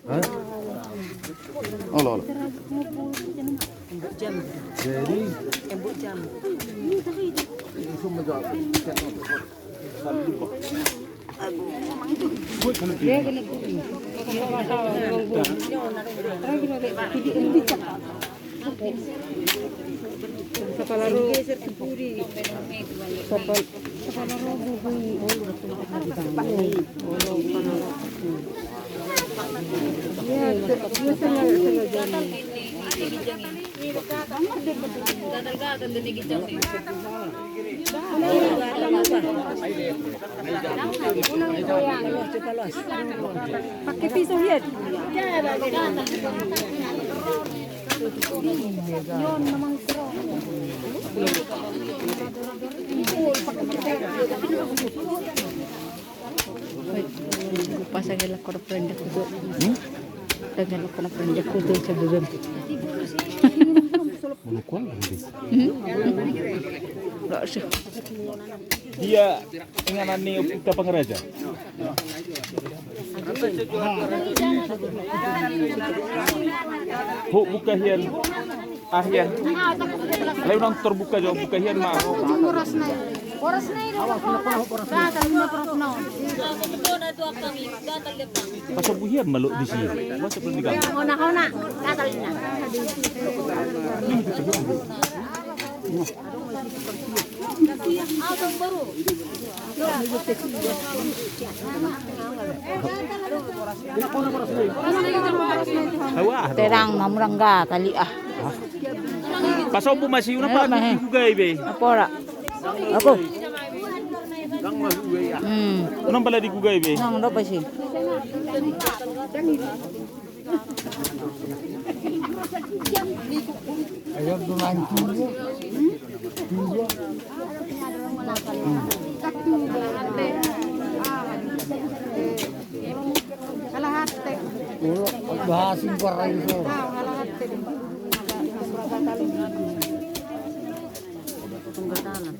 Hah? Olah, olah. Jadi, itu menjawab. Pakai pisau lihat. Pasangin ako na friend ako doon. Pasangin ako na friend ako doon sa doon. Dia inganan ni kita pangeraja. Buka hian ahian. Lain orang terbuka jauh buka hian mah. Oras na yun. Gatal mo pero na. Pasal buhian maluk di sini. Pasal belum digang. Ona, gatal na. Terang namurang gatal ah. Pasal bu masih una pa gugay be. Apora. Ako. Unang pala di gugay be. Nang do pa si. Ayam dumanci. Kalahate. Bahasin para itu. Kalahate. Tunggatalan.